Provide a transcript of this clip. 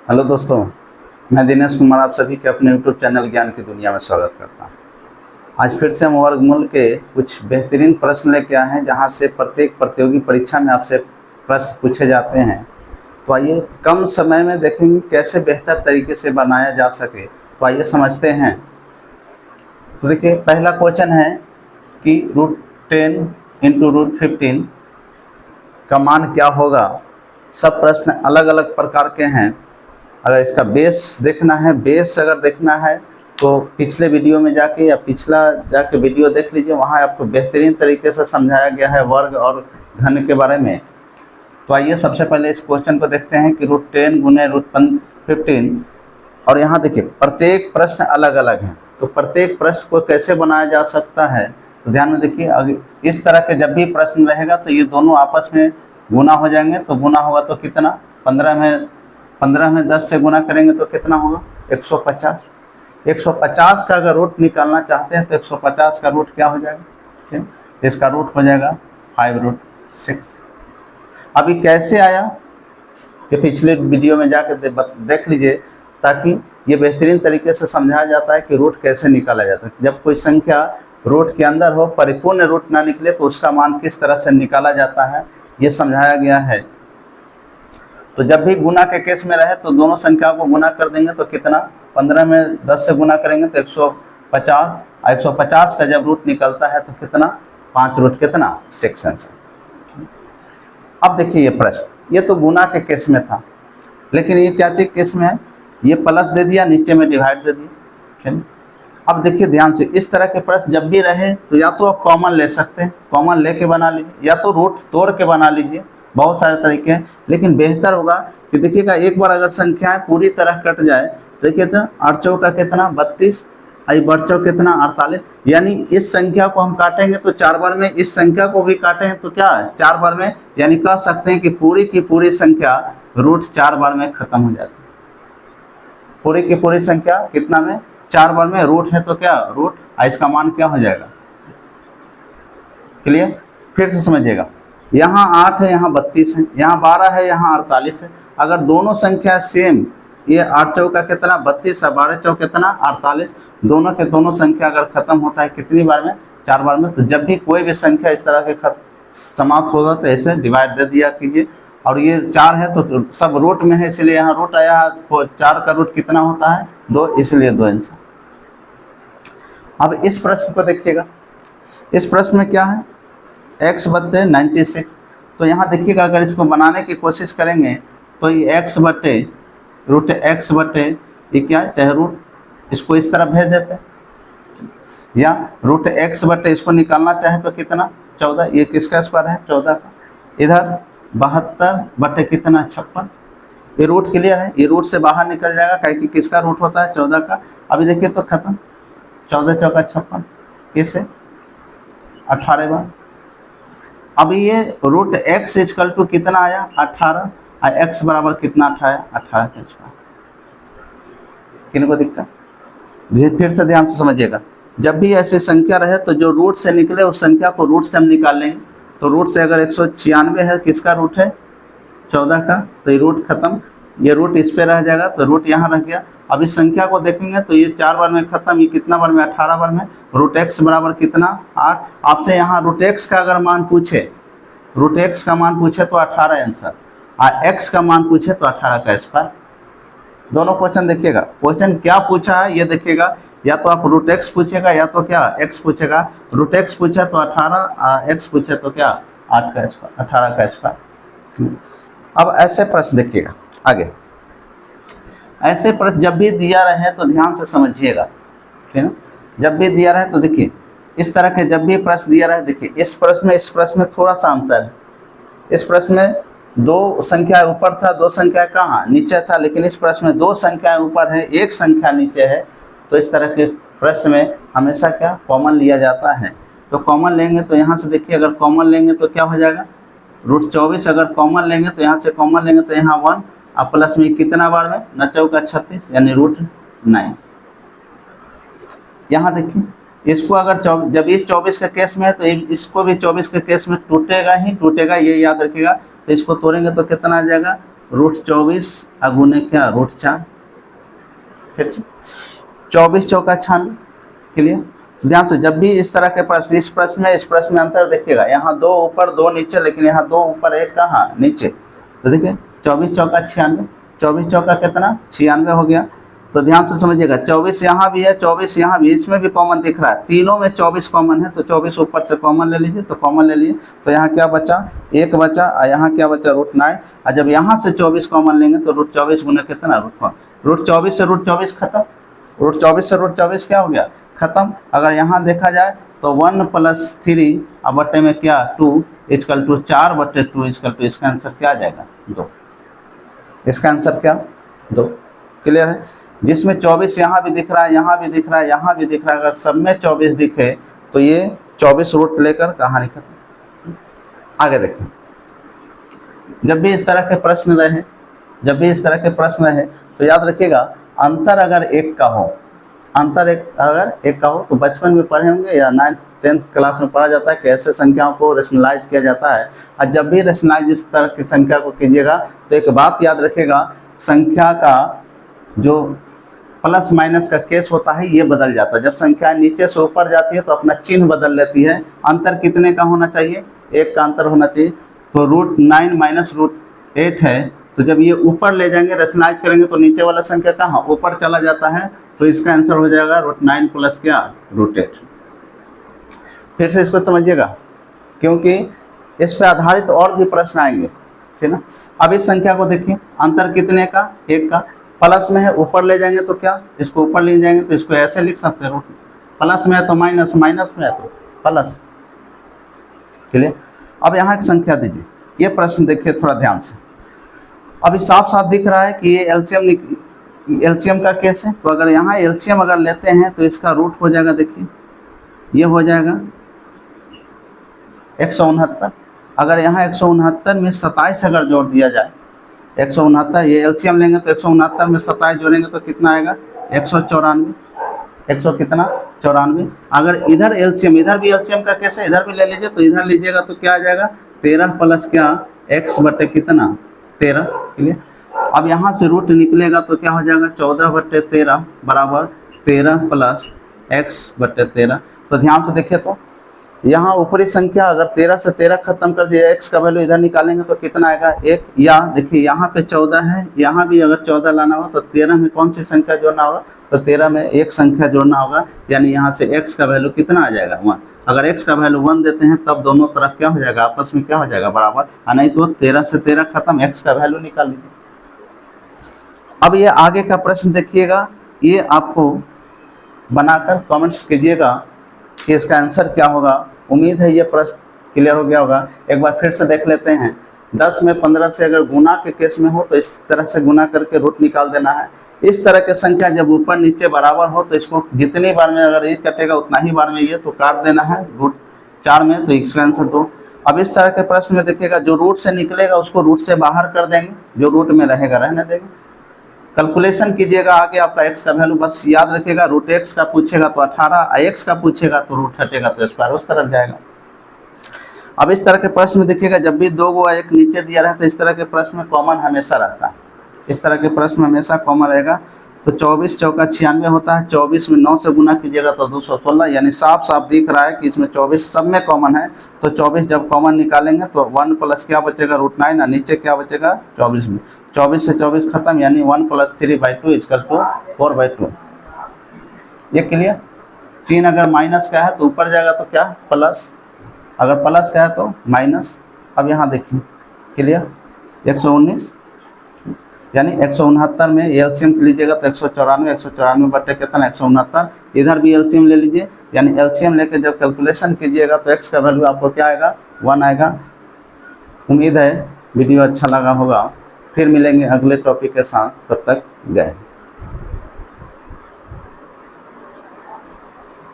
Hello दोस्तों, मैं दिनेश कुमार आप सभी के अपने यूट्यूब चैनल ज्ञान की दुनिया में स्वागत करता हूं। आज फिर से हम वर्गमूल के कुछ बेहतरीन प्रश्न लेके आए हैं, जहां से प्रत्येक प्रतियोगी परीक्षा में आपसे प्रश्न पूछे जाते हैं। तो आइए कम समय में देखेंगे कैसे बेहतर तरीके से बनाया जा सके। तो आइए समझते हैं। तो देखिए, पहला क्वेश्चन है कि √10 इंटू √15 का मान क्या होगा। सब प्रश्न अलग अलग प्रकार के हैं। अगर इसका बेस देखना है, बेस अगर देखना है तो पिछले वीडियो में जाके या पिछला जाके वीडियो देख लीजिए, वहाँ आपको बेहतरीन तरीके से समझाया गया है वर्ग और घन के बारे में। तो आइए सबसे पहले इस क्वेश्चन को देखते हैं कि √10 गुने √15। और यहाँ देखिए प्रत्येक प्रश्न अलग अलग है, तो प्रत्येक प्रश्न को कैसे बनाया जा सकता है। तो ध्यान में देखिए, अगर इस तरह के जब भी प्रश्न रहेगा तो ये दोनों आपस में गुना हो जाएंगे। तो गुना होगा तो कितना, 15 में 10 से गुना करेंगे तो कितना होगा, 150। 150 का अगर रूट निकालना चाहते हैं तो 150 का रूट क्या हो जाएगा, ठीक, इसका रूट हो जाएगा 5√6। अभी कैसे आया कि पिछले वीडियो में जाकर देख लीजिए, ताकि ये बेहतरीन तरीके से समझाया जाता है कि रूट कैसे निकाला जाता है। जब कोई संख्या रूट के अंदर हो, परिपूर्ण रूट ना निकले, तो उसका मान किस तरह से निकाला जाता है ये समझाया गया है। तो जब भी गुना के केस में रहे तो दोनों संख्याओं को गुना कर देंगे तो कितना, 15 में 10 से गुना करेंगे तो 150। 150 का जब रूट निकलता है तो कितना, 5√6 आंसर। अब देखिए ये प्रश्न, ये तो गुना के केस में था, लेकिन ये क्या चीज केस में है, ये प्लस दे दिया, नीचे में डिवाइड दे दिया, ठीक। अब देखिए ध्यान से, इस तरह के प्रश्न जब भी रहे तो या तो आप कॉमन ले सकते हैं, कॉमन लेके बना लीजिए, या तो रूट तोड़ के बना लीजिए। बहुत सारे तरीके हैं, लेकिन बेहतर होगा कि देखिएगा एक बार अगर संख्याएं पूरी तरह कट जाए, देखिए तो 8 चौका कितना 32, आई 8 चौक कितना 48। यानी इस संख्या को हम काटेंगे तो 4 बार में, इस संख्या को भी काटेंगे तो क्या है 4 बार में। यानी कह सकते हैं कि पूरी की पूरी संख्या √4 बार में खत्म हो जाती है। पूरी की पूरी संख्या कितना में, 4 बार में। रूट है तो क्या रूट, इसका मान क्या हो जाएगा, क्लियर। फिर से समझिएगा, यहाँ 8 है, यहाँ 32 है, यहाँ 12 है, यहाँ 48 है। अगर दोनों संख्या सेम, ये 8 चौका कितना 32 है, 12 चौक कितना 48, दोनों के दोनों संख्या अगर खत्म होता है कितनी बार में, 4 बार में। तो जब भी कोई भी संख्या इस तरह के समाप्त होगा तो ऐसे डिवाइड दे दिया कीजिए। और ये 4 है तो सब रूट में है, इसलिए यहाँ रूट आया। 4 का रूट कितना होता है 2, इसलिए 2 आंसर। अब इस प्रश्न को देखिएगा, इस प्रश्न में क्या है, x/96। तो यहाँ देखिएगा, अगर इसको बनाने की कोशिश करेंगे तो ये √x/, ये क्या है, चाहे रूट इसको इस तरह भेज देते हैं, या √x/, इसको निकालना चाहे तो कितना 14, ये किसका स्क्वायर है 14 का। इधर 72 कितना 56। ये रूट क्लियर है, ये रूट से बाहर निकल जाएगा, क्योंकि किसका रूट होता है 14 का। अभी देखिए तो खत्म, 14 चौका 56, इसे 18 बार। अब ये √x = कितना आया 18, और x बराबर कितना 18 का स्क्वायर। किनको दिक्कत, फिर से ध्यान से समझिएगा। जब भी ऐसी संख्या रहे तो जो रूट से निकले उस संख्या को रूट से हम निकाल लेंगे। तो रूट से अगर 196 है, किसका रूट है 14 का, तो ये रूट खत्म, ये रूट इस पे रह जाएगा, तो रूट यहाँ रह गया। अब इस संख्या को देखेंगे तो ये 4 बार में खत्म, ये कितना बार में 18 बार में। √x बराबर कितना 8। आपसे यहाँ √x का अगर मान पूछे, √x का मान पूछे तो 18 आंसर, और x का मान पूछे तो 18 का स्क्वायर। दोनों क्वेश्चन देखिएगा, क्वेश्चन क्या पूछा है ये देखिएगा, या तो आप √x पूछेगा या तो क्या x पूछेगा। √x पूछे तो 18, x पूछे तो क्या 8 का स्क्वायर, 18 का स्क्वायर। अब ऐसे प्रश्न देखिएगा आगे, ऐसे प्रश्न जब भी दिया रहे तो ध्यान से समझिएगा, ठीक है। जब भी दिया रहे तो देखिए, इस तरह के जब भी प्रश्न दिया रहे, देखिए इस प्रश्न में थोड़ा सा अंतर है। इस प्रश्न में 2 संख्या ऊपर था, 2 संख्या कहाँ नीचे था, लेकिन इस प्रश्न में 2 संख्याएं ऊपर है, 1 संख्या नीचे है। तो इस तरह के प्रश्न में हमेशा क्या कॉमन लिया जाता है। तो कॉमन लेंगे तो यहाँ से देखिए, अगर कॉमन लेंगे तो क्या हो जाएगा √24। अगर कॉमन लेंगे तो यहाँ से कॉमन लेंगे तो यहाँ 1, अब प्लस में कितना बार में 9 चौका 36, यानी √9। यहाँ देखिए, इसको अगर जब इस 24 के केस में है तो इसको भी 24 के केस में टूटेगा ही टूटेगा, ये याद रखिएगा। तो इसको तोड़ेंगे तो कितना आ जाएगा √24 अगुने क्या √4। फिर से 24 चौका 96। क्लियर। ध्यान से जब भी इस तरह के प्रश्न, इस प्रश्न में अंतर देखिएगा, यहाँ 2 ऊपर 2 नीचे, लेकिन यहाँ 2 ऊपर 1 कहाँ नीचे। तो देखिए 24 चौका 96, 24 चौका कितना 96 हो गया। तो ध्यान से समझिएगा 24 यहाँ भी है, 24 यहाँ भी, इसमें भी कॉमन दिख रहा है, तीनों में 24 कॉमन है, तो 24 ऊपर से कॉमन ले लीजिए, तो कॉमन ले लीजिए, तो यहाँ क्या बचा 1 बचा, और यहाँ क्या बचा √9। और जब यहाँ से 24 कॉमन लेंगे तो √24 गुना कितना √24 से √24 खत्म, √24 से √24 क्या हो गया खत्म। अगर यहाँ देखा जाए तो 1 + 3 अब बट्टे में क्या 2 = 4/2 = इसका आंसर क्या आ जाएगा 2। इसका आंसर क्या 2। क्लियर है। जिसमें 24 यहाँ भी दिख रहा है, यहाँ भी दिख रहा है, यहाँ भी दिख रहा है, अगर सब में 24 दिखे तो ये 24 रूट लेकर कहानी खत्म। आगे देखिए, जब भी इस तरह के प्रश्न रहे तो याद रखिएगा अंतर अगर 1 का हो, तो बचपन में पढ़े होंगे या 9th 10th क्लास में पढ़ा जाता है कि ऐसे संख्याओं को रेशनलाइज किया जाता है। और जब भी रेशनलाइज इस तरह की संख्या को कीजिएगा तो एक बात याद रखिएगा, संख्या का जो प्लस माइनस का केस होता है ये बदल जाता है। जब संख्या नीचे से ऊपर जाती है तो अपना चिन्ह बदल लेती है। अंतर कितने का होना चाहिए 1 का अंतर होना चाहिए। तो √9 - √8 है, तो जब ये ऊपर ले जाएंगे रेशनलाइज करेंगे तो नीचे वाला संख्या कहाँ ऊपर चला जाता है, तो इसका आंसर हो जाएगा √9 + क्या √8। फिर से इसको समझिएगा क्योंकि इस पे आधारित और भी प्रश्न आएंगे, ठीक ना। अब इस संख्या को देखिए, अंतर कितने का 1 का, प्लस में है ऊपर ले जाएंगे तो क्या इसको ऊपर ले जाएंगे तो इसको ऐसे लिख सकते हैं, प्लस में है तो माइनस, माइनस में है तो प्लस। चलिए अब यहाँ एक संख्या दीजिए, ये प्रश्न देखिए थोड़ा ध्यान से। अभी साफ साफ दिख रहा है कि ये एलसीएम का केस है। तो अगर यहाँ एलसीएम अगर लेते हैं तो इसका रूट हो जाएगा, देखिए ये हो जाएगा 169। अगर यहाँ 169 में 27 अगर जोड़ दिया जाए, 169 ये एलसीएम लेंगे तो 169 में 27 जोड़ेंगे तो कितना आएगा 194, 100 कितना 94। अगर इधर एलसीएम, इधर भी एलसीएम का केस है, इधर भी ले लीजिए, तो इधर लीजिएगा तो क्या आ जाएगा 13 + क्या x बटे कितना 13। क्लियर। अब यहाँ से रूट निकलेगा तो क्या हो जाएगा 14/13 बराबर 13 + x/13। तो ध्यान से देखिए, तो यहाँ ऊपरी संख्या अगर 13 से 13 खत्म कर दिया, x का वैल्यू इधर निकालेंगे तो कितना आएगा 1। या देखिए यहाँ पे 14 है, यहाँ भी अगर 14 लाना हो तो 13 में कौन सी संख्या जोड़ना होगा, तो 13 में एक संख्या जोड़ना होगा, यानी यहाँ से x का वैल्यू कितना आ जाएगा 1। अगर x का वैल्यू 1 देते हैं तब दोनों तरफ क्या हो जाएगा आपस में क्या हो जाएगा बराबर, और नहीं तो 13 से 13 खत्म, x का वैल्यू निकाल लीजिए। अब ये आगे का प्रश्न देखिएगा, ये आपको बनाकर कमेंट्स कीजिएगा कि इसका आंसर क्या होगा। उम्मीद है ये प्रश्न क्लियर हो गया होगा। एक बार फिर से देख लेते हैं। 10 में 15 से अगर गुना के केस में हो तो इस तरह से गुना करके रूट निकाल देना है। इस तरह के संख्या जब ऊपर नीचे बराबर हो तो इसको जितनी बार में अगर ये कटेगा उतना ही बार में ये तो काट देना है √4 में, तो इसका आंसर 2। अब इस तरह के प्रश्न में देखिएगा जो रूट से निकलेगा उसको रूट से बाहर कर देंगे, जो रूट में रहेगा रहने देंगे। कैलकुलेशन कीजिएगा आगे आपका x का वैल्यू, बस याद रखिएगा √x का पूछेगा तो 18, x का पूछेगा तो रूट हटेगा तो स्क्वायर उस तरफ जाएगा। अब इस तरह के प्रश्न में देखिएगा जब भी 2 को 1 नीचे दिया रहता है, इस तरह के प्रश्न में कॉमन हमेशा रहता है, इस तरह के प्रश्न में हमेशा कॉमन रहेगा। तो 24 चौका 96 होता है, 24 में 9 से गुना कीजिएगा तो 216, यानी साफ साफ दिख रहा है कि इसमें 24 सब में कॉमन है। तो 24 जब कॉमन निकालेंगे तो 1 + क्या बचेगा √9, और नीचे क्या बचेगा 24 में, 24 से 24 खत्म, यानी 1 + 3/2 = 4/2। ये क्लियर। चिन्ह अगर माइनस का है तो ऊपर जाएगा तो क्या प्लस, अगर प्लस का है तो माइनस। अब यहाँ देखिए क्लियर, 119 यानी 169 में एलसीएम लीजिएगा तो 194, 194 बटे कितना 169। इधर भी एलसीएम ले लीजिए, यानी एलसीएम लेके जब कैलकुलेशन कीजिएगा तो x का वैल्यू आपको क्या आएगा 1 आएगा। उम्मीद है वीडियो अच्छा लगा होगा। फिर मिलेंगे अगले टॉपिक के साथ, तब तक जय हिंद।